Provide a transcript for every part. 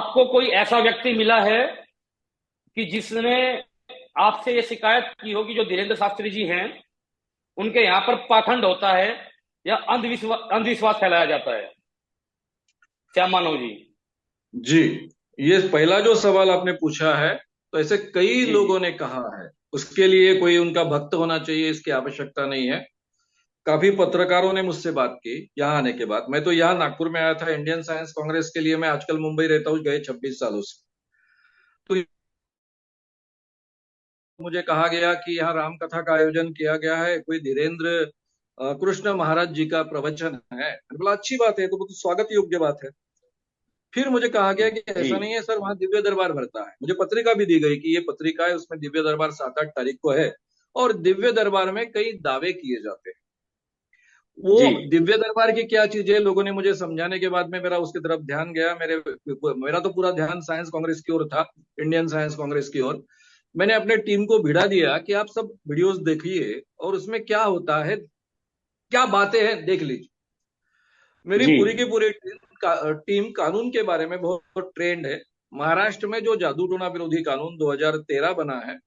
आपको कोई ऐसा व्यक्ति मिला है कि जिसने आपसे ये शिकायत की हो कि जो धीरेन्द्र शास्त्री जी हैं उनके यहाँ पर पाखंड होता है या अंधविश्वास फैलाया जाता है? श्याम मानव जी। जी, ये पहला जो सवाल आपने पूछा है, तो ऐसे कई जी जी। लोगों ने कहा है। उसके लिए कोई उनका भक्त होना चाहिए, इसकी आवश्यकता नहीं है। काफी पत्रकारों ने मुझसे बात की यहाँ आने के बाद। मैं तो यहाँ नागपुर में आया था इंडियन साइंस कांग्रेस के लिए। मैं आजकल मुंबई रहता हूँ गए 26 सालों से। तो मुझे कहा गया कि यहाँ राम कथा का आयोजन किया गया है, कोई धीरेन्द्र कृष्ण महाराज जी का प्रवचन है। मैंने बोला अच्छी बात है, तो स्वागत योग्य बात है। फिर मुझे कहा गया कि जी ऐसा नहीं है सर, वहां दिव्य दरबार भरता है। मुझे पत्रिका भी दी गई कि ये पत्रिका है, उसमें दिव्य दरबार 7-8 तारीख को है। और दिव्य दरबार में कई दावे किए जाते हैं। वो जी। दिव्य दरबार की क्या चीज है, लोगों ने मुझे समझाने के बाद में मेरा उसकी तरफ ध्यान गया। मेरा तो पूरा ध्यान साइंस कांग्रेस की ओर था, इंडियन साइंस कांग्रेस की ओर। मैंने अपने टीम को भिड़ा दिया कि आप सब वीडियोस देखिए और उसमें क्या होता है, क्या बातें हैं, देख लीजिए। मेरी जी पूरी की पूरी टीम कानून के बारे में बहुत ट्रेंड है। महाराष्ट्र में जो जादू टोना विरोधी कानून 2013 बना है,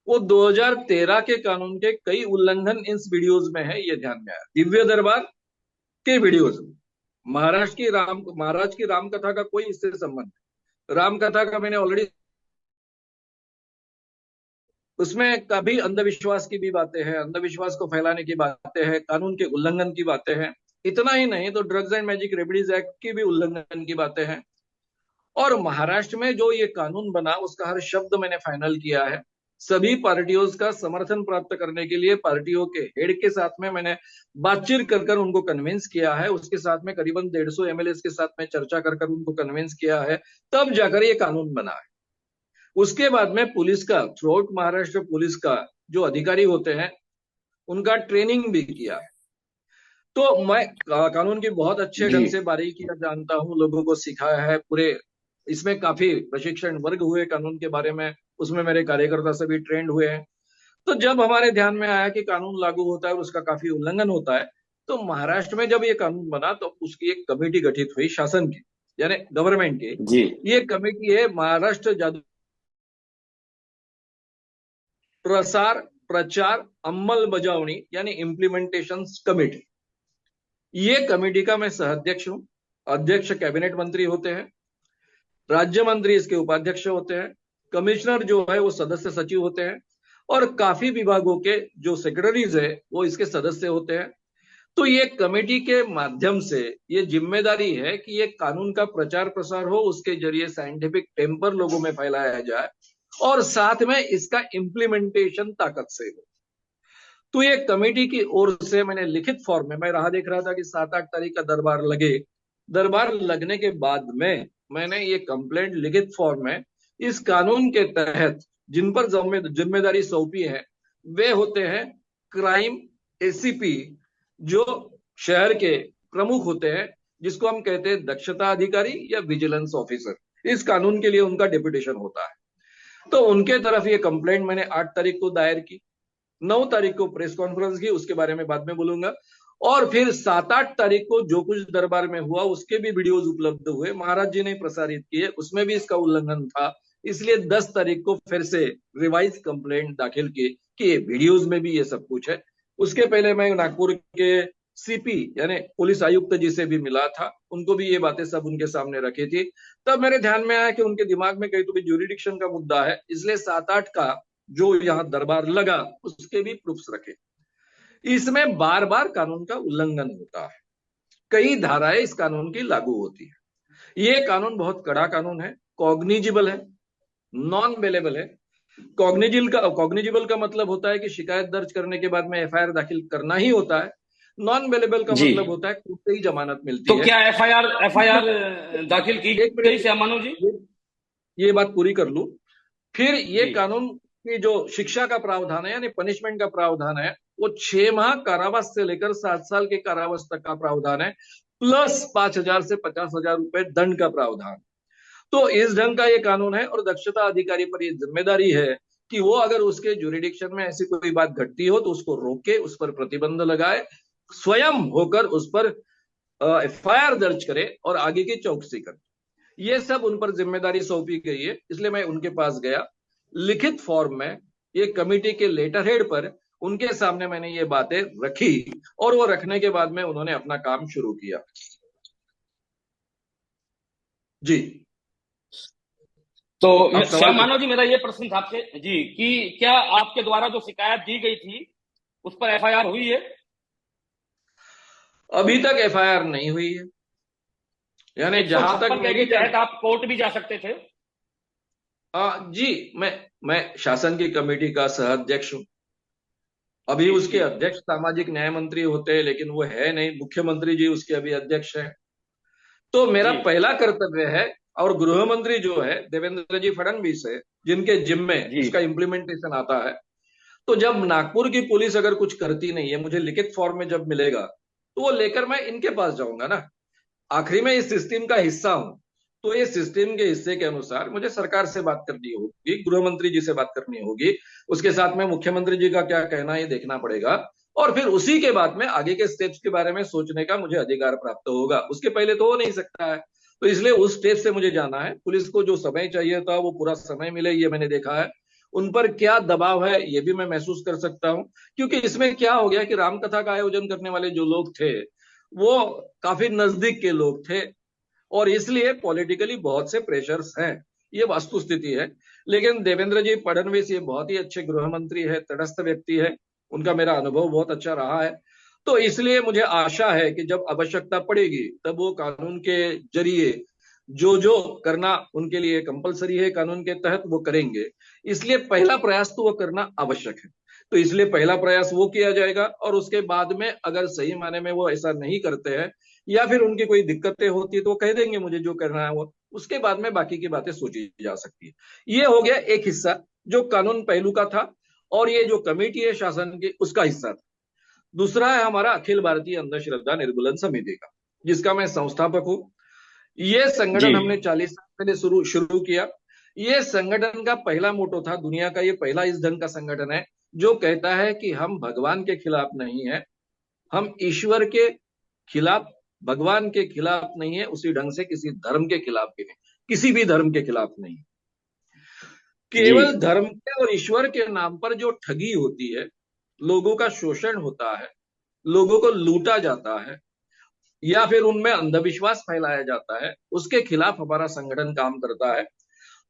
वो 2013 के कानून के कई उल्लंघन इस वीडियोज में है, ये ध्यान में आया दिव्य दरबार के वीडियोज में। महाराज की राम कथा का कोई इससे संबंध नहीं। राम कथा का मैंने ऑलरेडी, उसमें कभी अंधविश्वास की भी बातें हैं, अंधविश्वास को फैलाने की बातें हैं, कानून के उल्लंघन की बातें हैं। इतना ही नहीं तो drugs and magic remedies act की भी उल्लंघन की बातें हैं। और महाराष्ट्र में जो ये कानून बना उसका हर शब्द मैंने फाइनल किया है। सभी पार्टियों का समर्थन प्राप्त करने के लिए पार्टियों के हेड के साथ में मैंने बातचीत कर कर उनको कन्विंस किया है। उसके साथ में करीबन 150 एमएलए के साथ में चर्चा कर कर उनको कन्विंस किया है, तब जाकर ये कानून बना है। उसके बाद में पुलिस का, थ्रू आउट महाराष्ट्र पुलिस का जो अधिकारी होते हैं उनका ट्रेनिंग भी किया है। तो मैं कानून की बहुत अच्छे जी। ढंग से बारीकियां जानता हूँ, लोगों को सिखाया है पूरे। इसमें काफी प्रशिक्षण वर्ग हुए कानून के बारे में, उसमें मेरे कार्यकर्ता सभी ट्रेंड हुए हैं। तो जब हमारे ध्यान में आया कि कानून लागू होता है और उसका काफी उल्लंघन होता है, तो महाराष्ट्र में जब ये कानून बना तो उसकी एक कमेटी गठित हुई शासन की, यानी गवर्नमेंट की। जी ये कमेटी है महाराष्ट्र जादू प्रसार प्रचार अंमलबजावणी यानी इम्प्लीमेंटेशन कमेटी। ये कमेटी का मैं सह-अध्यक्ष हूँ। अध्यक्ष कैबिनेट मंत्री होते हैं, राज्य मंत्री इसके उपाध्यक्ष होते हैं, कमिश्नर जो है वो सदस्य सचिव होते हैं, और काफी विभागों के जो सेक्रेटरीज है वो इसके सदस्य होते हैं। तो ये कमेटी के माध्यम से ये जिम्मेदारी है कि ये कानून का प्रचार प्रसार हो, उसके जरिए साइंटिफिक टेम्पर लोगों में फैलाया जाए और साथ में इसका इम्प्लीमेंटेशन ताकत से हो। तो ये कमेटी की ओर से मैंने लिखित फॉर्म में, मैं राह देख रहा था कि 7-8 तारीख का दरबार लगे। दरबार लगने के बाद में मैंने ये कंप्लेंट लिखित फॉर्म में इस कानून के तहत जिन पर जिम्मेदारी सौंपी है वे होते हैं क्राइम एसीपी, जो शहर के प्रमुख होते हैं, जिसको हम कहते हैं दक्षता अधिकारी या विजिलेंस ऑफिसर। इस कानून के लिए उनका डेपुटेशन होता है। तो उनके तरफ ये कंप्लेंट मैंने 8 तारीख को दायर की। 9 तारीख को प्रेस कॉन्फ्रेंस की, उसके बारे में बाद में बोलूंगा। और फिर 7-8 तारीख को जो कुछ दरबार में हुआ उसके भी वीडियोज उपलब्ध हुए, महाराज जी ने प्रसारित किए, उसमें भी इसका उल्लंघन था। इसलिए 10 तारीख को फिर से रिवाइज कंप्लेंट दाखिल की कि ये वीडियोज में भी ये सब कुछ है। उसके पहले मैं नागपुर के सीपी यानी पुलिस आयुक्त जी से भी मिला था, उनको भी ये बातें सब उनके सामने रखी थी। तब मेरे ध्यान में आया कि उनके दिमाग में कहीं तो भी ज्यूरिडिक्शन का मुद्दा है, इसलिए 7-8 का जो यहाँ दरबार लगा उसके भी प्रूफ्स रखे। इसमें बार बार कानून का उल्लंघन होता है, कई धाराएं इस कानून की लागू होती है। ये कानून बहुत कड़ा कानून है, कॉग्निजिबल है, नॉन बेलेबल है। कॉग्निजिबल का मतलब होता है कि शिकायत दर्ज करने के बाद में एफआईआर दाखिल करना ही होता है। नॉन बेलेबल का जी। मतलब होता है कोर्ट से ही जमानत मिलती तो है। क्या एफआईआर एफआईआर दाखिल की एक गई मिनट, श्याम मानव जी? ये बात पूरी कर लूं। फिर ये जी। कानून की जो शिक्षा का प्रावधान है यानी पनिशमेंट का प्रावधान है, वो 6 माह कारावास से लेकर 7 साल के कारावास तक का प्रावधान है, प्लस 5,000 से 50,000 रुपए दंड का प्रावधान। तो इस ढंग का ये कानून है और दक्षता अधिकारी पर ये जिम्मेदारी है कि वो अगर उसके जुरिडिक्शन में ऐसी कोई बात घटती हो तो उसको रोके, उस पर प्रतिबंध लगाए, स्वयं होकर उस पर एफआईआर दर्ज करे और आगे की चौकसी करे। ये सब उन पर जिम्मेदारी सौंपी गई है, इसलिए मैं उनके पास गया लिखित फॉर्म में, ये कमेटी के लेटर हेड पर उनके सामने मैंने ये बातें रखी, और वो रखने के बाद में उन्होंने अपना काम शुरू किया। जी। तो आप श्याम सवाल मानव जी, मेरा ये प्रश्न था आपसे जी कि क्या आपके द्वारा जो शिकायत दी गई थी उस पर एफआईआर हुई है? अभी तक एफआईआर नहीं हुई है, यानी जहां तक 156 के मेरी तहत आप कोर्ट भी जा सकते थे। जी, मैं शासन की कमेटी का सह अध्यक्ष हूं। अभी जी उसके जी अध्यक्ष सामाजिक न्याय मंत्री होते हैं, लेकिन वो है नहीं, मुख्यमंत्री जी उसके अभी अध्यक्ष है। तो मेरा जी पहला कर्तव्य है, और गृह मंत्री जो है देवेंद्र जी फडणवीस है, जिनके जिम्मे जी इसका इम्प्लीमेंटेशन आता है। तो जब नागपुर की पुलिस अगर कुछ करती नहीं है, मुझे लिखित फॉर्म में जब मिलेगा, तो वो लेकर मैं इनके पास जाऊंगा ना। आखिरी में इस सिस्टम का हिस्सा हूं, तो ये सिस्टम के हिस्से के अनुसार मुझे सरकार से बात करनी होगी, गृह मंत्री जी से बात करनी होगी, उसके साथ में मुख्यमंत्री जी का क्या कहना है ये देखना पड़ेगा, और फिर उसी के बाद में आगे के स्टेप्स के बारे में सोचने का मुझे अधिकार प्राप्त होगा। उसके पहले तो हो नहीं सकता है। तो इसलिए उस स्टेप से मुझे जाना है। पुलिस को जो समय चाहिए था वो पूरा समय मिले, ये मैंने देखा है। उन पर क्या दबाव है ये भी मैं महसूस कर सकता हूं, क्योंकि इसमें क्या हो गया कि रामकथा का आयोजन करने वाले जो लोग थे वो काफी नजदीक के लोग थे, और इसलिए पॉलिटिकली बहुत से प्रेशर्स हैं, ये वस्तु स्थिति है। लेकिन देवेंद्र जी फडणवीस ये बहुत ही अच्छे गृह मंत्री है, तटस्थ व्यक्ति है, उनका मेरा अनुभव बहुत अच्छा रहा है। तो इसलिए मुझे आशा है कि जब आवश्यकता पड़ेगी तब वो कानून के जरिए जो जो करना उनके लिए कंपलसरी है कानून के तहत वो करेंगे। इसलिए पहला प्रयास तो वो करना आवश्यक है। तो इसलिए पहला प्रयास वो किया जाएगा, और उसके बाद में अगर सही माने में वो ऐसा नहीं करते हैं या फिर उनकी कोई दिक्कतें होती है तो वो कह देंगे मुझे जो करना है वो, उसके बाद में बाकी की बातें सोची जा सकती है। ये हो गया एक हिस्सा जो कानून पहलू का था, और ये जो कमेटी है शासन की उसका हिस्सा था। दूसरा है हमारा अखिल भारतीय अंधश्रद्धा निर्मूलन समिति का, जिसका मैं संस्थापक हूं। ये जी संगठन हमने 40 साल पहले शुरू शुरू किया। ये संगठन का पहला मोटो था, दुनिया का ये पहला इस ढंग का संगठन है जो कहता है कि हम भगवान के खिलाफ नहीं है, हम ईश्वर के खिलाफ, भगवान के खिलाफ नहीं है, उसी ढंग से किसी धर्म के खिलाफ भी नहीं, किसी भी धर्म के खिलाफ नहीं। जी केवल धर्म के और ईश्वर के नाम पर जो ठगी होती है, लोगों का शोषण होता है, लोगों को लूटा जाता है, या फिर उनमें अंधविश्वास फैलाया जाता है, उसके खिलाफ हमारा संगठन काम करता है।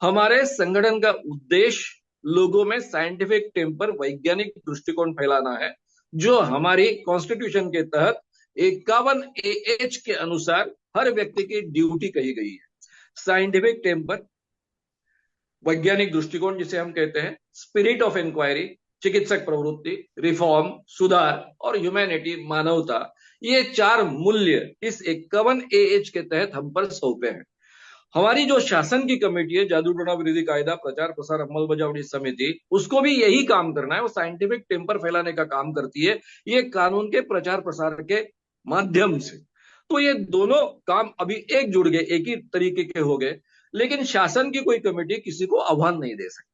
हमारे संगठन का उद्देश्य लोगों में साइंटिफिक टेम्पर, वैज्ञानिक दृष्टिकोण फैलाना है, जो हमारी कॉन्स्टिट्यूशन के तहत 51 AH के अनुसार हर व्यक्ति की ड्यूटी कही गई है। साइंटिफिक टेम्पर, वैज्ञानिक दृष्टिकोण जिसे हम कहते हैं, स्पिरिट ऑफ इंक्वायरी, चिकित्सक प्रवृत्ति, रिफॉर्म, सुधार, और ह्यूमैनिटी, मानवता, ये 4 मूल्य इस 51 AH के तहत हम पर सौंपे हैं। हमारी जो शासन की कमेटी है, जादू टोना विरोधी कायदा प्रचार प्रसार अंमलबजावनी समिति, उसको भी यही काम करना है। वो साइंटिफिक टेम्पर फैलाने का काम करती है, ये कानून के प्रचार प्रसार के माध्यम से। तो ये दोनों काम अभी एक जुड़ गए, एक ही तरीके के हो गए। लेकिन शासन की कोई कमेटी किसी को आह्वान नहीं दे सकती।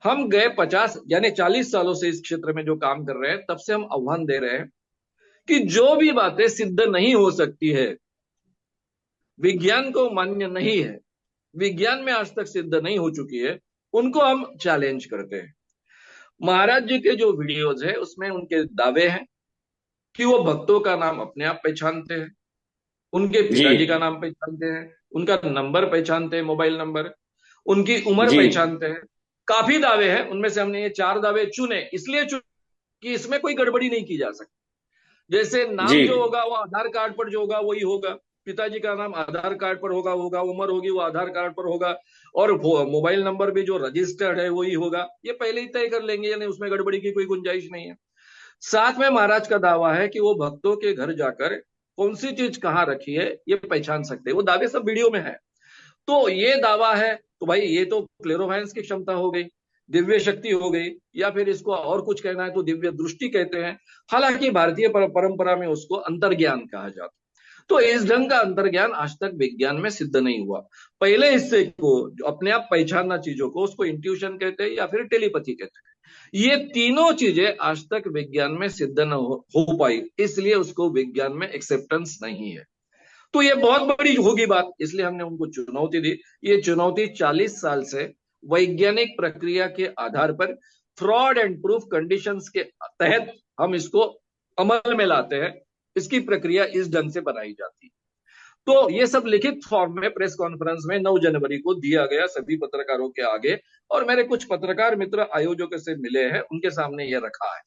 हम गए 50 यानी 40 सालों से इस क्षेत्र में जो काम कर रहे हैं, तब से हम आह्वान दे रहे हैं कि जो भी बातें सिद्ध नहीं हो सकती है, विज्ञान को मान्य नहीं है, विज्ञान में आज तक सिद्ध नहीं हो चुकी है, उनको हम चैलेंज करते हैं। महाराज जी के जो वीडियोज है उसमें उनके दावे हैं कि वो भक्तों का नाम अपने आप पहचानते हैं, उनके जी पिताजी का नाम पहचानते हैं, उनका नंबर पहचानते हैं, मोबाइल नंबर, उनकी उम्र जी पहचानते हैं। काफी दावे हैं, उनमें से हमने ये 4 दावे चुने, इसलिए चुने कि इसमें कोई गड़बड़ी नहीं की जा सकती। जैसे जी नाम जो होगा वो आधार कार्ड पर जो होगा वही होगा, पिताजी का नाम आधार कार्ड पर होगा होगा, उम्र होगी वो आधार कार्ड पर होगा, और मोबाइल नंबर भी जो रजिस्टर्ड है वही होगा। ये पहले ही तय कर लेंगे, यानी उसमें गड़बड़ी की कोई गुंजाइश नहीं है। साथ में महाराज का दावा है कि वो भक्तों के घर जाकर कौन सी चीज कहाँ रखी है ये पहचान सकते हैं। वो दावे सब वीडियो में है। तो ये दावा है, तो भाई ये तो क्लेरोवायंस की क्षमता हो गई, दिव्य शक्ति हो गई, या फिर इसको और कुछ कहना है तो दिव्य दृष्टि कहते हैं। हालांकि भारतीय परंपरा में उसको अंतर्ज्ञान कहा जाता है। तो इस ढंग का अंतर्ज्ञान आज तक विज्ञान में सिद्ध नहीं हुआ। पहले हिस्से को जो अपने आप पहचानना चीजों को, उसको इंट्यूशन कहते हैं या फिर टेलीपैथी कहते हैं। ये तीनों चीजें आज तक विज्ञान में सिद्ध न हो पाई, इसलिए उसको विज्ञान में एक्सेप्टेंस नहीं है। तो ये बहुत बड़ी होगी बात, इसलिए हमने उनको चुनौती दी। ये चुनौती 40 साल से वैज्ञानिक प्रक्रिया के आधार पर फ्रॉड एंड प्रूफ कंडीशंस के तहत हम इसको अमल में लाते हैं। इसकी प्रक्रिया इस ढंग से बनाई जाती है। तो ये सब लिखित फॉर्म में प्रेस कॉन्फ्रेंस में 9 जनवरी को दिया गया सभी पत्रकारों के आगे, और मेरे कुछ पत्रकार मित्र आयोजकों से मिले हैं, उनके सामने ये रखा है।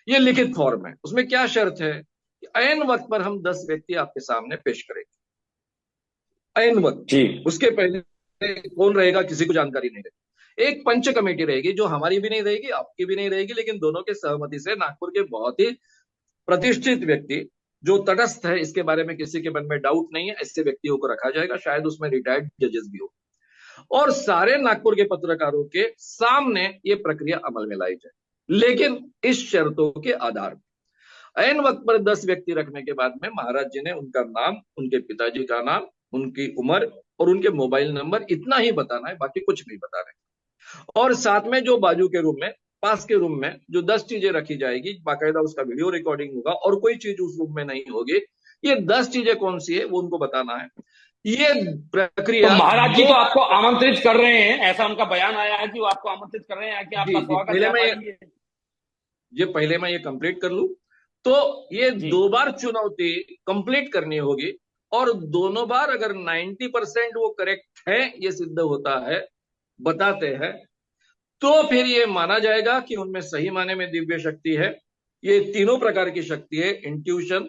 ये लिखित फॉर्म है। उसमें क्या शर्त है कि ऐन वक्त पर हम 10 व्यक्ति आपके सामने पेश करेंगे। ऐन वक्त, जी उसके पहले कौन रहेगा किसी को जानकारी नहीं रहेगी। एक पंच कमेटी रहेगी जो हमारी भी नहीं रहेगी, आपकी भी नहीं रहेगी, लेकिन दोनों के सहमति से नागपुर के बहुत ही प्रतिष्ठित व्यक्ति जो तटस्थ है, इसके बारे में किसी के मन में डाउट नहीं है, ऐसे व्यक्तियों को रखा जाएगा। शायद उसमें रिटायर्ड जजेस भी हो, और सारे नागपुर के पत्रकारों के सामने ये प्रक्रिया अमल में लाई जाए, लेकिन इस शर्तों के आधार पर। ऐन वक्त पर 10 व्यक्ति रखने के बाद में महाराज जी ने उनका नाम, उनके पिताजी का नाम, उनकी उम्र और उनके मोबाइल नंबर, इतना ही बताना है, बाकी कुछ नहीं बताना है। और साथ में जो बाजू के रूम में, पास के रूम में जो 10 चीजें रखी जाएगी, बाकायदा उसका वीडियो रिकॉर्डिंग होगा, और कोई चीज उस रूम में नहीं होगी। ये 10 चीजें कौन सी है वो उनको बताना है। ये तो प्रक्रिया महाराज जी 2 तो आपको आमंत्रित कर रहे हैं, ऐसा उनका बयान आया है कि वो आपको आमंत्रित कर रहे हैं कि जी आपका जी, स्वागत है, आप आइए। पहले मैं ये कंप्लीट कर लूं। तो ये जी 2 बार चुनौती कंप्लीट करनी होगी, और दोनों बार अगर 90% वो करेक्ट है, ये सिद्ध होता है, बताते हैं, तो फिर ये माना जाएगा कि उनमें सही माने में दिव्य शक्ति है। ये तीनों प्रकार की शक्ति है, इंट्यूशन,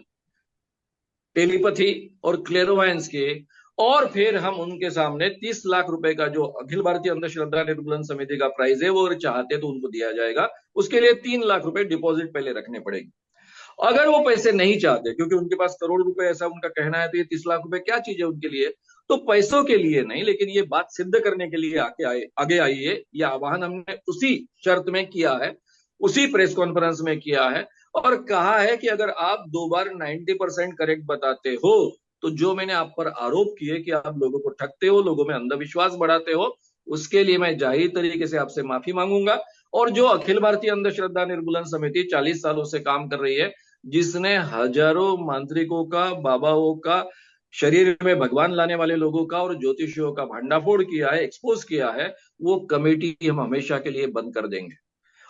टेलीपैथी और क्लेरोवायंस के। और फिर हम उनके सामने 30 लाख रुपए का जो अखिल भारतीय अंधश्रद्धा निर्मूलन समिति का प्राइज है, वो अगर चाहते तो उनको दिया जाएगा। उसके लिए 3 लाख रुपए डिपॉजिट पहले रखने पड़ेगी। अगर वो पैसे नहीं चाहते, क्योंकि उनके पास करोड़ रुपए ऐसा उनका कहना है, तो ये 30 लाख रुपए क्या चीज है उनके लिए, तो पैसों के लिए नहीं, लेकिन ये बात सिद्ध करने के लिए आगे आइए। यह आह्वान हमने उसी शर्त में किया है, उसी प्रेस कॉन्फ्रेंस में किया है, और कहा है कि अगर आप 2 बार 90% करेक्ट बताते हो, तो जो मैंने आप पर आरोप किए कि आप लोगों को ठगते हो, लोगों में अंधविश्वास बढ़ाते हो, उसके लिए मैं जाहिर तरीके से आपसे माफी मांगूंगा। और जो अखिल भारतीय अंधश्रद्धा निर्मूलन समिति 40 सालों से काम कर रही है, जिसने हजारों मांत्रिकों का, बाबाओं का, शरीर में भगवान लाने वाले लोगों का और ज्योतिषियों का भंडाफोड़ किया है, एक्सपोज किया है, वो कमेटी हम हमेशा के लिए बंद कर देंगे।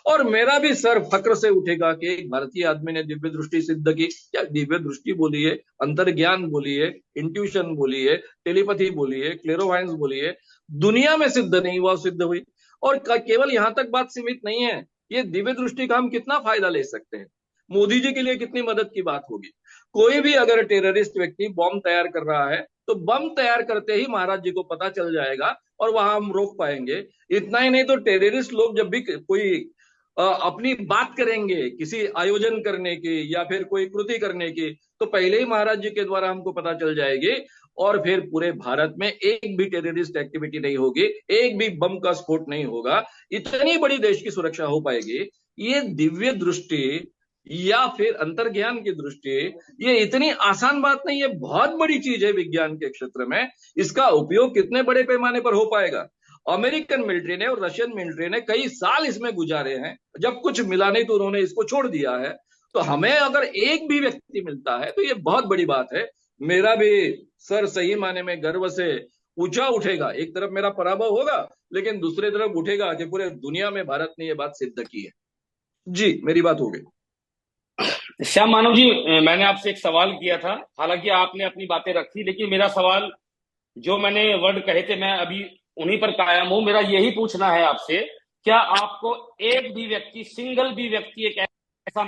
और मेरा भी सर फक्र से उठेगा कि एक भारतीय आदमी ने दिव्य दृष्टि सिद्ध की। क्या दिव्य दृष्टि बोलिए, अंतर्ज्ञान बोलिए, इंट्यूशन बोलिए, टेलीपैथी बोलिए, क्लेरोवायंस बोलिए, दुनिया में सिद्ध नहीं हुआ, सिद्ध हुई। और केवल यहां तक बात सीमित नहीं है, ये दिव्य दृष्टि का हम कितना फायदा ले सकते हैं, मोदी जी के लिए कितनी मदद की बात होगी। कोई भी अगर टेररिस्ट व्यक्ति बम तैयार कर रहा है, तो बम तैयार करते ही महाराज जी को पता चल जाएगा, और वहां हम रोक पाएंगे। इतना ही नहीं, तो टेररिस्ट लोग जब भी कोई अपनी बात करेंगे किसी आयोजन करने की या फिर कोई कृति करने की, तो पहले ही महाराज जी के द्वारा हमको पता चल जाएगी, और फिर पूरे भारत में एक भी टेररिस्ट एक्टिविटी नहीं होगी, एक भी बम का स्फोट नहीं होगा। इतनी बड़ी देश की सुरक्षा हो पाएगी। ये दिव्य दृष्टि या फिर अंतर्ज्ञान की दृष्टि, ये इतनी आसान बात नहीं है, बहुत बड़ी चीज है विज्ञान के क्षेत्र में। इसका उपयोग कितने बड़े पैमाने पर हो पाएगा। अमेरिकन मिलिट्री ने और रशियन मिलिट्री ने कई साल इसमें गुजारे हैं, जब कुछ मिला नहीं तो उन्होंने इसको छोड़ दिया है। तो हमें अगर एक भी व्यक्ति मिलता है, तो ये बहुत बड़ी बात है। मेरा भी सर सही माने में गर्व से ऊंचा उठेगा। एक तरफ मेरा पराभव होगा, लेकिन दूसरी तरफ उठेगा कि पूरे दुनिया में भारत ने ये बात सिद्ध की है। जी, मेरी बात हो गई। श्याम मानव जी, मैंने आपसे एक सवाल किया था, हालांकि आपने अपनी बातें रखी, लेकिन मेरा सवाल, जो मैंने वर्ड कहे थे, मैं अभी उन्हीं पर कायम हूं। मेरा यही पूछना है आपसे, क्या आपको एक भी व्यक्ति, सिंगल भी व्यक्ति एक ऐसा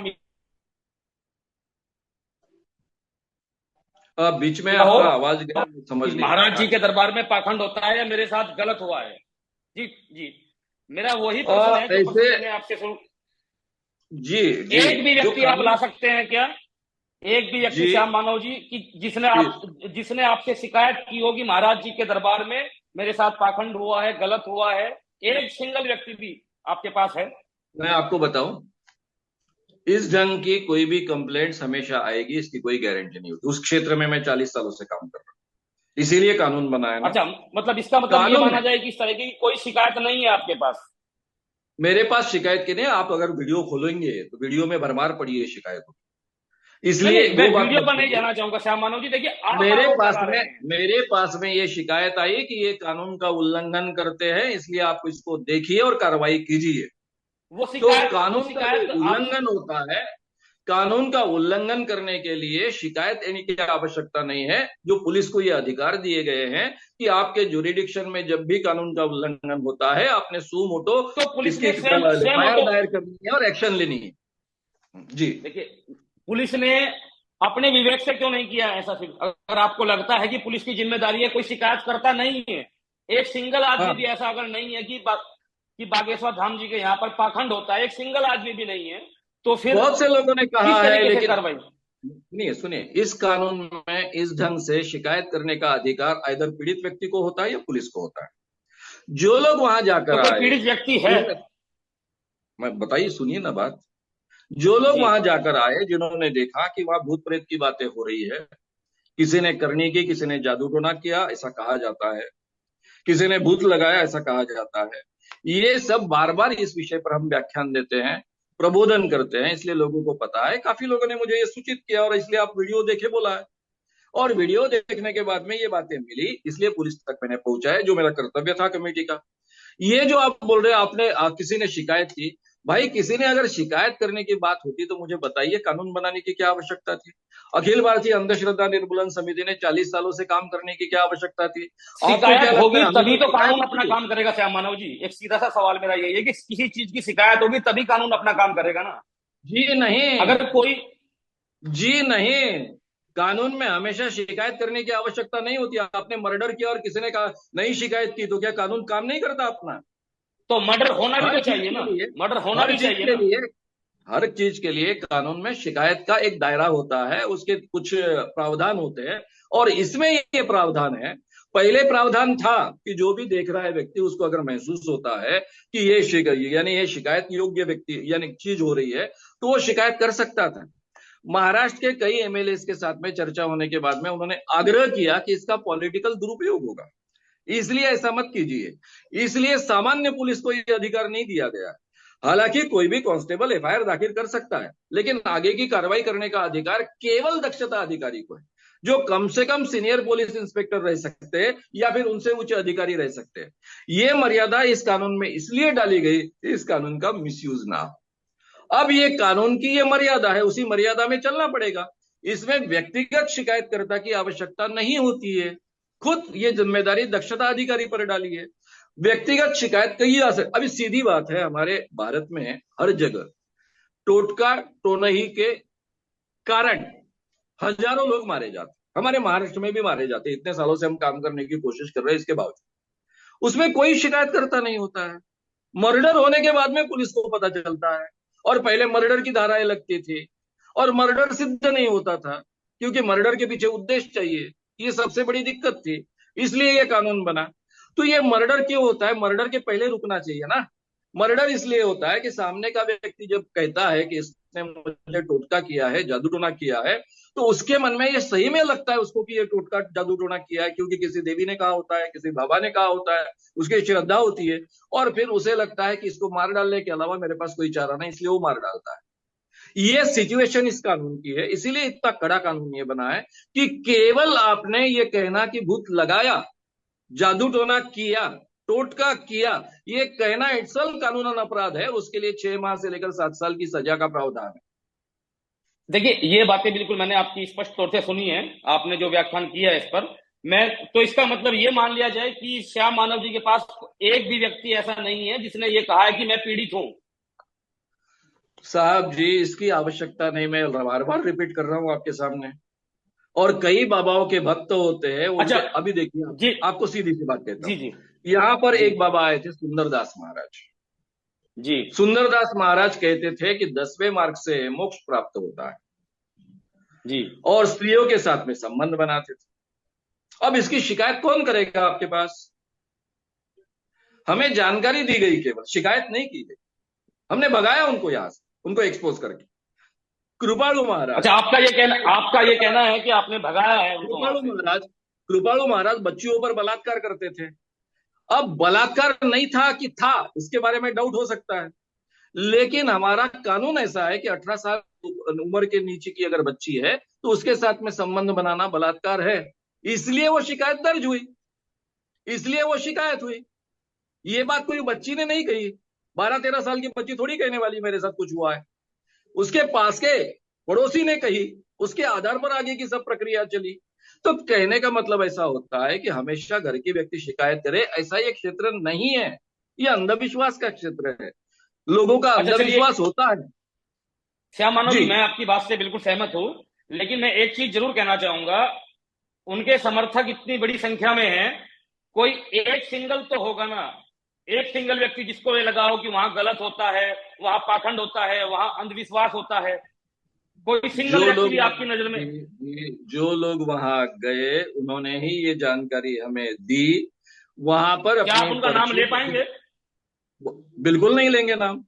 बीच में हो आपका आवाज गया, समझ नहीं महाराज जी पाया। के दरबार में पाखंड होता है या मेरे साथ गलत हुआ है? जी जी, मेरा वही प्रश्न है जो प्रश्न ऐसे मैंने आपसे सुन। जी जी, एक भी जो व्यक्ति आप ला सकते हैं क्या? एक भी व्यक्ति, जी श्याम मानव जी, कि जिसने आपसे शिकायत की होगी महाराज जी के दरबार में, मेरे साथ पाखंड हुआ है, गलत हुआ है, एक सिंगल व्यक्ति भी आपके पास है? मैं आपको बताऊं, इस ढंग की कोई भी कंप्लेंट्स हमेशा आएगी, इसकी कोई गारंटी नहीं होती। उस क्षेत्र में मैं 40 सालों से काम कर रहा हूं, इसीलिए कानून बनाया ना। अच्छा, मतलब इसका मतलब ये कानून माना है, जाए कि इस तरह की कोई शिकायत नहीं है आपके पास? मेरे पास शिकायत के नहीं। आप अगर वीडियो खोलेंगे तो वीडियो में भरमार पड़ी है शिकायतों। नहीं इसलिए नहीं, मैं वो बात वीडियो मत पर नहीं कीजिए। जाना चाहूंगा श्याम मानव जी। देखिए, आप मेरे आरोप पास लगा रहे में हैं। मेरे पास में ये शिकायत आई कि ये कानून का उल्लंघन करते हैं, इसलिए आप इसको देखिए और कार्रवाई कीजिए। तो वो कानून का जो शिकायत आप। उल्लंघन होता है, कानून का उल्लंघन करने के लिए शिकायत देने की आवश्यकता नहीं है। जो पुलिस को ये अधिकार दिए गए हैं कि आपके जुरिडिक्शन में जब भी कानून का उल्लंघन होता है, आपने सू मोटो तो पुलिस इसकी ने स्वयं स्वयं एफआईआर ऑटो। दायर करनी है और एक्शन लेनी है। जी। देखिए, पुलिस ने अपने विवेक से क्यों नहीं किया ऐसा? फिर अगर आपको लगता है कि पुलिस की जिम्मेदारी है, कोई शिकायत करता नहीं है, एक सिंगल आदमी भी हाँ, ऐसा अगर नहीं है कि बागेश्वर धाम जी के यहाँ पर पाखंड होता है, एक सिंगल आदमी भी नहीं है, तो फिर बहुत से लोगों ने कहा किस है, तरीके से लेकिन कार्रवाई? सुनिए सुनिए, इस कानून में इस ढंग से शिकायत करने का अधिकार इधर पीड़ित व्यक्ति को होता है या पुलिस को होता है। जो लोग वहां तो जाकर कोई आए, पीड़ित व्यक्ति है? जिनमें, मैं बताइए, सुनिए ना बात। जो लोग जी। वहां जाकर आए, जिन्होंने देखा कि वहां भूत प्रेत की बातें हो रही है, किसी ने करनी की, किसी ने जादू टोना किया ऐसा कहा जाता है, किसी ने भूत लगाया ऐसा कहा जाता है, ये सब बार बार इस विषय पर हम व्याख्यान देते हैं, प्रबोधन करते हैं, इसलिए लोगों को पता है। काफी लोगों ने मुझे ये सूचित किया और इसलिए आप वीडियो देखे बोला है। और वीडियो देखने के बाद में ये बातें मिली, इसलिए पुलिस तक मैंने पहुंचाया, जो मेरा कर्तव्य था कमेटी का। ये जो आप बोल रहे हैं, आपने किसी ने शिकायत की, भाई किसी ने अगर शिकायत करने की बात होती तो मुझे बताइए, कानून बनाने की क्या आवश्यकता थी? अखिल भारतीय अंधश्रद्धा निर्मूलन समिति ने 40 सालों से काम करने की क्या आवश्यकता थी? आपको क्या शिकायत लगता होगी है हमें तभी कोई तो शिकायत कानून अपना होती है? काम करेगा श्याम मानव जी। एक सीधा सा सवाल मेरा यही है कि किसी चीज की शिकायत होगी तभी कानून अपना काम करेगा ना। जी नहीं। अगर कोई। जी नहीं, कानून में हमेशा शिकायत करने की आवश्यकता नहीं होती। आपने मर्डर किया और किसी ने कहा नहीं शिकायत की, तो क्या कानून काम नहीं करता अपना? तो मर्डर होना भी हर तो चीज चाहिए के ना। लिए मर्डर होना हर भी चीज चाहिए के ना। लिए हर चीज के लिए कानून में शिकायत का एक दायरा होता है, उसके कुछ प्रावधान होते हैं। और इसमें ये प्रावधान है। पहले प्रावधान था कि जो भी देख रहा है व्यक्ति, उसको अगर महसूस होता है कि ये यानी ये शिकायत योग्य व्यक्ति यानी चीज हो रही है, तो वो शिकायत कर सकता था। महाराष्ट्र के कई एमएलए के साथ में चर्चा होने के बाद में उन्होंने आग्रह किया कि इसका पॉलिटिकल दुरुपयोग होगा, इसलिए ऐसा मत कीजिए। इसलिए सामान्य पुलिस को यह अधिकार नहीं दिया गया। हालांकि कोई भी कांस्टेबल एफआईआर दाखिल कर सकता है, लेकिन आगे की कार्रवाई करने का अधिकार केवल दक्षता अधिकारी को है, जो कम से कम सीनियर पुलिस इंस्पेक्टर रह सकते हैं या फिर उनसे उच्च अधिकारी रह सकते हैं। ये मर्यादा इस कानून में इसलिए डाली गई कि इस कानून का मिसयूज ना हो। अब ये कानून की ये मर्यादा है, उसी मर्यादा में चलना पड़ेगा। इसमें व्यक्तिगत शिकायतकर्ता की आवश्यकता नहीं होती है। खुद ये जिम्मेदारी दक्षता अधिकारी पर डाली है। व्यक्तिगत शिकायत कही जा सकती। अभी सीधी बात है, हमारे भारत में हर जगह टोटका टोनही के कारण हजारों लोग मारे जाते हैं। हमारे महाराष्ट्र में भी मारे जाते हैं। इतने सालों से हम काम करने की कोशिश कर रहे हैं, इसके बावजूद उसमें कोई शिकायत करता नहीं होता है। मर्डर होने के बाद में पुलिस को पता चलता है, और पहले मर्डर की धाराएं लगती थी और मर्डर सिद्ध नहीं होता था, क्योंकि मर्डर के पीछे उद्देश्य चाहिए। ये सबसे बड़ी दिक्कत थी, इसलिए ये कानून बना। तो ये मर्डर क्यों होता है? मर्डर के पहले रुकना चाहिए ना। मर्डर इसलिए होता है कि सामने का व्यक्ति जब कहता है कि इसने मुझे टोटका किया है, जादू टोना किया है, तो उसके मन में ये सही में लगता है उसको कि ये टोटका जादू टोना किया है, क्योंकि किसी देवी ने कहा होता है, किसी बाबा ने कहा होता है, उसकी श्रद्धा होती है। और फिर उसे लगता है कि इसको मार डालने के अलावा मेरे पास कोई चारा नहीं, इसलिए वो मार डालता है। ये सिचुएशन इस कानून की है, इसीलिए इतना कड़ा कानून ये बना है कि केवल आपने ये कहना कि भूत लगाया, जादू टोना किया, टोटका किया, ये कहना इट्सल्फ कानूनन अपराध है। उसके लिए 6 माह से लेकर 7 साल की सजा का प्रावधान है। देखिए, ये बातें बिल्कुल मैंने आपकी स्पष्ट तौर से सुनी है। आपने जो व्याख्यान किया है इस पर, मैं तो इसका मतलब ये मान लिया जाए कि श्याम मानव जी के पास एक भी व्यक्ति ऐसा नहीं है जिसने ये कहा है कि मैं पीड़ित हूं। साहब जी, इसकी आवश्यकता नहीं, मैं बार बार रिपीट कर रहा हूं आपके सामने। और कई बाबाओं के भक्त होते हैं अच्छा। उनके। अभी देखिए, जी आपको सीधी सी बात कहता जी हूँ। जी यहाँ पर जी एक बाबा आए थे, सुंदरदास महाराज। जी सुंदरदास महाराज कहते थे कि 10वें मार्ग से मोक्ष प्राप्त होता है, जी। और स्त्रियों के साथ में संबंध बनाते थे। अब इसकी शिकायत कौन करेगा आपके पास? हमें जानकारी दी गई, केवल शिकायत नहीं की गई। हमने भगाया उनको यहां से, उनको एक्सपोज करके। कृपाणु अच्छा, महाराज आपका ये कहना है कि आपने भगाया है उनको वहां कृपाणु से? महाराज कृपाणु महाराज बच्चियों पर बलात्कार करते थे। अब बलात्कार नहीं था कि था, इसके बारे में डाउट हो सकता है, लेकिन हमारा कानून ऐसा है कि 18 साल उम्र के नीचे की अगर बच्ची है तो उसके साथ में संबंध बनाना बलात्कार है। इसलिए वो शिकायत दर्ज हुई, इसलिए वो शिकायत हुई। ये बात कोई बच्ची ने नहीं कही, 12-13 साल की बच्ची थोड़ी कहने वाली मेरे साथ कुछ हुआ है। उसके पास के पड़ोसी ने कही, उसके आधार पर आगे की सब प्रक्रिया चली। तो कहने का मतलब ऐसा होता है कि हमेशा घर के व्यक्ति शिकायत करे, ऐसा ये क्षेत्र नहीं है, ये अंधविश्वास का क्षेत्र है, लोगों का अच्छा चलिए, अंधविश्वास होता है। श्याम मानव जी जी, मैं आपकी बात से बिल्कुल सहमत हूं, लेकिन मैं एक चीज जरूर कहना चाहूंगा। उनके समर्थक इतनी बड़ी संख्या में हैं, कोई एक सिंगल तो होगा ना, एक सिंगल व्यक्ति जिसको ये लगा हो कि वहां गलत होता है, वहां पाखंड होता है, वहां अंधविश्वास होता है। कोई सिंगल जो व्यक्ति लोग भी आपकी नजर में? जो लोग वहां गए उन्होंने ही ये जानकारी हमें दी। वहां पर क्या आप अपनी उनका नाम पर्ची, ले पाएंगे? बिल्कुल नहीं लेंगे नाम।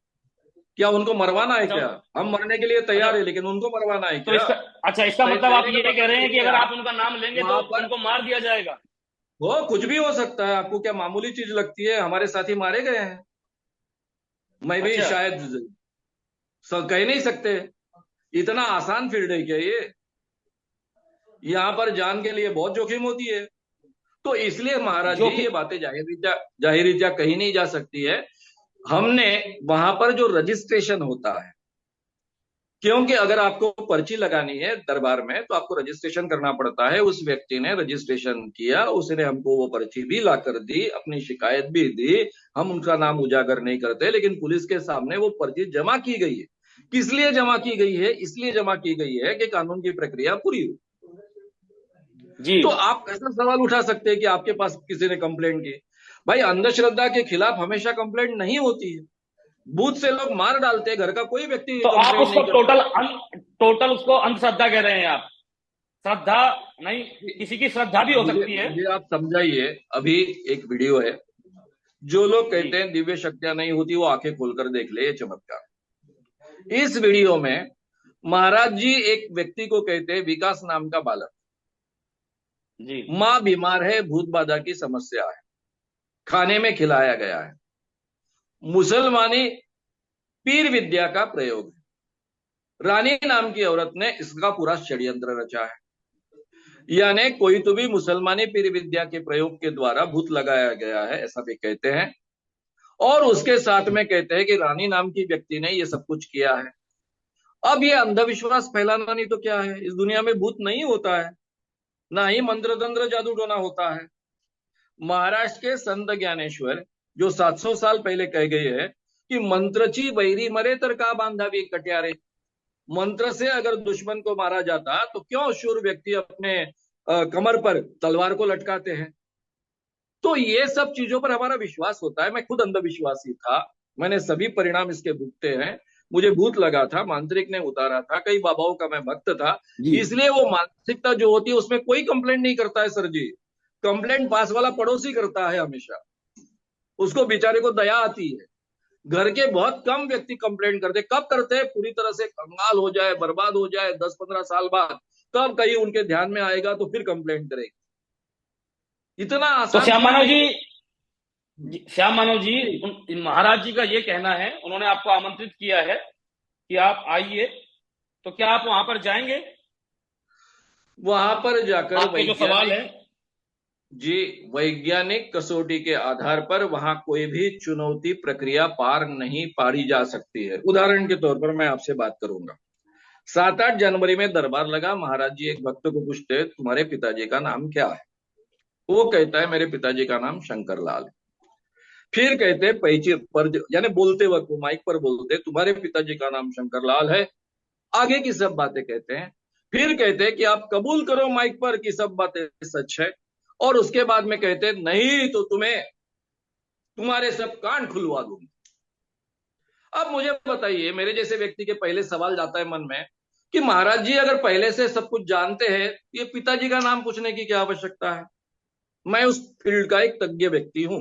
क्या उनको मरवाना है अच्छा। क्या? हम मरने के लिए अच्छा, तैयार है, लेकिन उनको मरवाना है तो क्या? इसका, अच्छा, इसका मतलब आप कहने का ये कह मतलब रहे हैं कि ये अगर है, आप उनका नाम लेंगे तो वहां पर उनको मार दिया जाएगा? हो कुछ भी हो सकता है। आपको क्या मामूली चीज लगती है? हमारे साथी मारे गए हैं, मैं भी अच्छा। शायद कह नहीं सकते। इतना आसान फील्ड है क्या ये? यहाँ पर जान के लिए बहुत जोखिम होती है। तो इसलिए महाराज जी ये जोखिम? बातें जाहिर रीत्या कही नहीं जा सकती है। हमने वहां पर जो रजिस्ट्रेशन होता है, क्योंकि अगर आपको पर्ची लगानी है दरबार में तो आपको रजिस्ट्रेशन करना पड़ता है। उस व्यक्ति ने रजिस्ट्रेशन किया, उसने हमको वो पर्ची भी ला कर दी, अपनी शिकायत भी दी। हम उनका नाम उजागर नहीं करते, लेकिन पुलिस के सामने वो पर्ची जमा की गई है। किस लिए जमा की गई है? इसलिए जमा की गई है कि कानून की प्रक्रिया पूरी हो। जी। तो आप कैसा सवाल उठा सकते हैं कि आपके पास किसी ने कंप्लेंट की? भाई, अंधश्रद्धा के खिलाफ हमेशा कंप्लेंट नहीं होती है। बूथ से लोग मार डालते हैं, घर का कोई व्यक्ति तो आप कंप्लेंट उसको नहीं करता। टोटल उसको अंधश्रद्धा कह रहे हैं आप? श्रद्धा नहीं, किसी की श्रद्धा भी हो मुझे सकती है। मुझे आप समझाइए। अभी एक वीडियो है, जो लोग जी। कहते हैं दिव्य शक्तियां नहीं होती वो आंखें खोलकर देख ले, ये चमत्कार। इस वीडियो में महाराज जी एक व्यक्ति को कहते हैं, विकास नाम का बालक, जी। माँ बीमार है, भूत बाधा की समस्या है, खाने में खिलाया गया है, मुसलमानी पीर विद्या का प्रयोग है, रानी नाम की औरत ने इसका पूरा षड्यंत्र रचा है। यानी कोई तो भी मुसलमानी पीर विद्या के प्रयोग के द्वारा भूत लगाया गया है, ऐसा भी कहते हैं। और उसके साथ में कहते हैं कि रानी नाम की व्यक्ति ने ये सब कुछ किया है। अब ये अंधविश्वास फैलाना नहीं तो क्या है? इस दुनिया में भूत नहीं होता है, ना ही मंत्र तंत्र जादू टोना होता है। महाराष्ट्र के संत ज्ञानेश्वर जो 700 साल पहले कह गए हैं कि मंत्रची बैरी मरे तर का बांधावी कट्यारे। मंत्र से अगर दुश्मन को मारा जाता तो क्यों शूर व्यक्ति अपने कमर पर तलवार को लटकाते हैं? तो ये सब चीजों पर हमारा विश्वास होता है। मैं खुद अंधविश्वासी था, मैंने सभी परिणाम इसके भुगते हैं। मुझे भूत लगा था, मांत्रिक ने उतारा था, कई बाबाओं का मैं भक्त था। जी। इसलिए वो मानसिकता जो होती है उसमें कोई कंप्लेंट नहीं करता है सर जी। कंप्लेंट पास वाला पड़ोसी करता है हमेशा, उसको बेचारे को दया आती है। घर के बहुत कम व्यक्ति कंप्लेंट करते। कब करते हैं? पूरी तरह से कंगाल हो जाए, बर्बाद हो जाए 10-15 साल बाद, तब कहीं उनके ध्यान में आएगा तो फिर कंप्लेंट करेंगे। इतना तो आसान श्याम थोड़ी मानव है। जी, श्याम मानव जी, जी, महाराज जी का ये कहना है, उन्होंने आपको आमंत्रित किया है कि आप आइए, तो क्या आप वहां पर जाएंगे? वहां पर जाकर आपके जो सवाल है। जी वैज्ञानिक कसौटी के आधार पर वहां कोई भी चुनौती प्रक्रिया पार नहीं पारी जा सकती है। उदाहरण के तौर पर मैं आपसे बात करूंगा, 7-8 जनवरी में दरबार लगा। महाराज जी एक भक्त को पूछते, तुम्हारे पिताजी का नाम क्या है? वो कहता है, मेरे पिताजी का नाम शंकर लाल है। फिर कहते पैची पर, यानी बोलते वक्त वो माइक पर बोलते, तुम्हारे पिताजी का नाम शंकर लाल है। आगे की सब बातें कहते हैं। फिर कहते हैं कि आप कबूल करो माइक पर कि सब बातें सच है। और उसके बाद में कहते हैं, नहीं तो तुम्हें तुम्हारे सब कान खुलवा दूंगा। अब मुझे बताइए, मेरे जैसे व्यक्ति के पहले सवाल जाता है मन में कि महाराज जी अगर पहले से सब कुछ जानते हैं, ये पिताजी का नाम पूछने की क्या आवश्यकता है? मैं उस फील्ड का एक तज्ञ व्यक्ति हूं।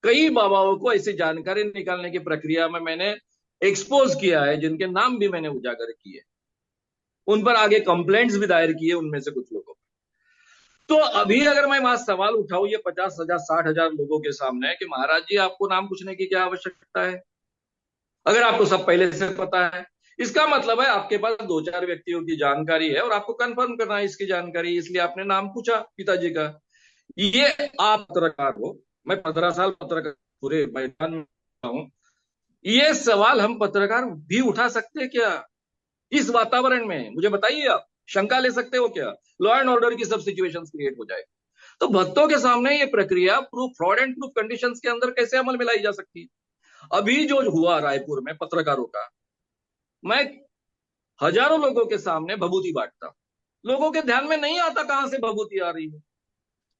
कई बाबाओं को ऐसी जानकारी निकालने की प्रक्रिया में मैंने एक्सपोज किया है, जिनके नाम भी मैंने उजागर किए, उन पर आगे कंप्लेंट्स भी दायर किए उनमें से कुछ लोगों। तो अभी अगर मैं वहां सवाल उठाऊं ये 50,000 60,000 लोगों के सामने कि महाराज जी आपको नाम पूछने की क्या आवश्यकता है, अगर आपको सब पहले से पता है? इसका मतलब है आपके पास 2-4 व्यक्तियों की जानकारी है और आपको कंफर्म करना है इसकी जानकारी, इसलिए आपने नाम पूछा पिताजी का। ये आप पत्रकार हो, मैं 15 साल पत्रकार पूरे मैदान में हूं, ये सवाल हम पत्रकार भी उठा सकते हैं क्या इस वातावरण में? मुझे बताइए, आप शंका ले सकते हो क्या? लॉ एंड ऑर्डर की सब सिचुएशन क्रिएट हो जाए तो भक्तों के सामने ये प्रक्रिया proof fraud and proof conditions के अंदर कैसे अमल में लाई जा सकती है? अभी जो हुआ रायपुर में पत्रकारों का, मैं हजारों लोगों के सामने भभूति बांटता, लोगों के ध्यान में नहीं आता कहां से भभूति आ रही है,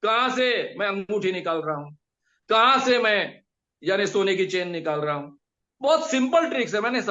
कहां से मैं अंगूठी निकाल रहा हूं, कहां से मैं यानी सोने की चेन निकाल रहा हूं। बहुत सिंपल ट्रिक्स है, मैंने